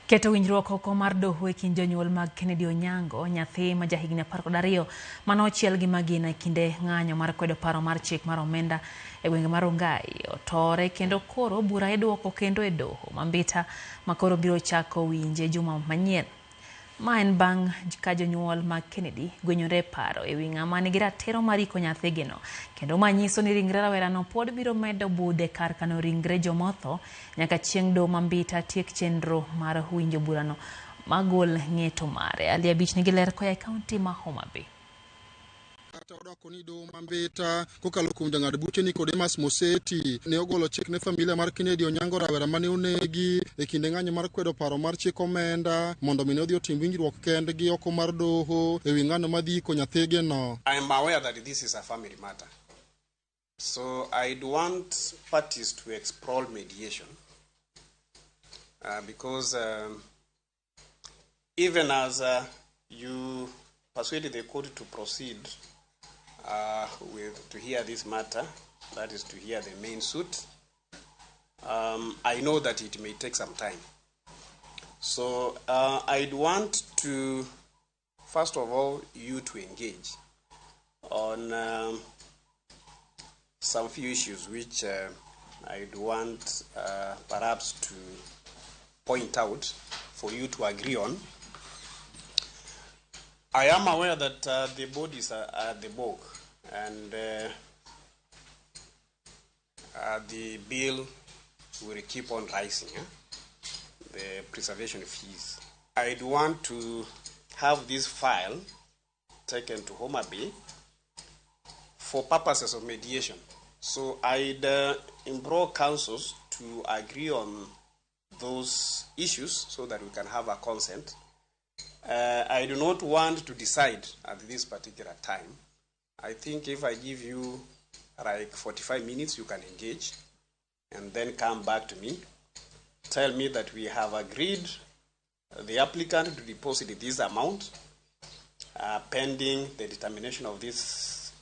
Keto winjruok oko mar doho e kind jonyuol mag Kennedy Onyango, nyathi ma jahigni 12, manochiel gi magina e kinde ng'anyo mar kwedo paro mar chik mar omenda e gwenge mar Rongai, otore kendo koro bura idwoko kendo e doho Mambita ma koro biro chako winje juma manyien. Ma en bang' ka jonyuol mag Kennedy gwenyore paro e wi ng'ama nigi ratiro mar iko nyathigino, kendo ma nyiso ni ringre rawerano pod biro medo budhe kar kano ringre jomotho nyaka chieng' doho Mambita tiek chenro mar winjo burano magol ng'eto mare. Ali Abich nigi ler koya e kaunti ma Homa Bay. Kata odoko ni doho Mambita kokalo kuom jang'ad buche Nicodemus Moseti ne ogolo chik ne familia mar Kennedy Onyango rawera mane onegi e kinde ng'anyo mar kwedo paro mar chik omenda mondo mi ne odhi otim winjruok kendgi oko mar doho e wi ng'ano madhi iko nyathigino. I am aware that this is a family matter, so I'd want parties to explore mediation because even as you persuaded the court to proceed to hear this matter, that is to hear the main suit, I know that it may take some time. So I'd want to, first of all, you to engage on some few issues which I'd want perhaps to point out for you to agree on. I am aware that the bodies are at the bog and the bill will keep on rising, the preservation fees. I'd want to have this file taken to Homa Bay for purposes of mediation. So I'd implore councils to agree on those issues so that we can have a consent. I do not want to decide at this particular time. I think if I give you like 45 minutes, you can engage and then come back to me. Tell me that we have agreed the applicant to deposit this amount pending the determination of this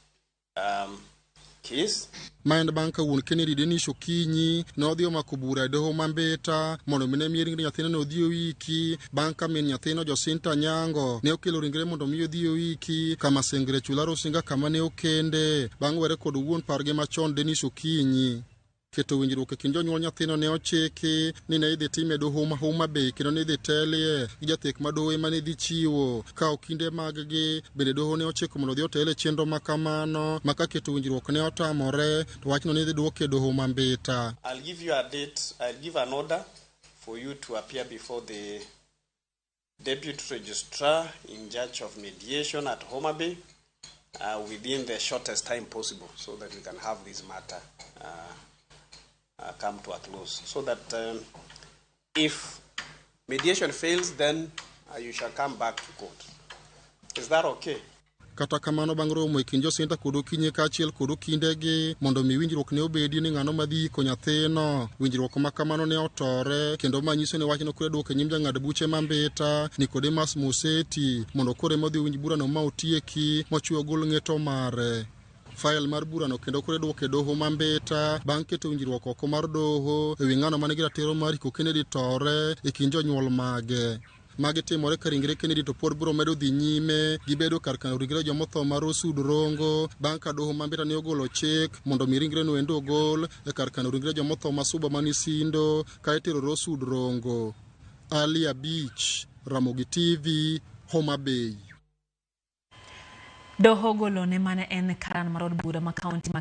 case. Mind banka wun Kennedy Denis Okinyi no dio makubura doho Mambita mondo mine miring nyathino no dio wiki banka min nyathino Josinta Nyango ne okelo ringre mondo miyo dio wiki kama sengre chularo singa kama ne okende bang' were kod wuon parge machon Denis Okinyi. Keto winjruok e kind jonyuol nyathino ne ochiki ni ne idhi time doho ma Homa Bay kendo ne idhi telie gi jathek madoho ema ne dhi chiwo ka okinde mag-gi bende doho ne ochiko mondo dhi otele chenro makamano maka keto winjruok ne otamore to wachno ne dhi duoke doho Mambita. I'll give you a date, I'll give an order for you to appear before the Deputy Registrar in charge of mediation at Homa Bay within the shortest time possible so that we can have this matter come to a close, so that if mediation fails, then you shall come back to court. Is that okay? Kata kamano bang' romo e kind Josinta kod Okinyi kaachiel kod okindegi mondo mi winjruok ne obedi ni ng'ano madhi iko nyathino. Winjruok ma kamano ne otore kendo manyiso ni wachno koro duoko e nyim jang'ad buche Mambita Nicodemus Moseti mondo koro ema odhi winj burano ma otieki mochwo gol ng'eto mare. File mar burano kendo koro duoke doho Mambita bang' keto winjruok oko mar doho e wi ng'ano manigi ratiro mar iko Kennedy tore e kind jonyuol mage. Magi timore ka ringre Kennedy to pod biro medo dhi nyime gibedo kar kano ringre jomotho mar Osud Rongo bang' ka doho Mambita ne ogolo chik mondo mi ringre no endo ogol e kar kano ringre jomotho ma Suba Manisindo ka itero Osud Rongo. Ali Abich, Ramogi TV, Homa Bay. Doho golo ne mane en karan mar od bura ma kaunti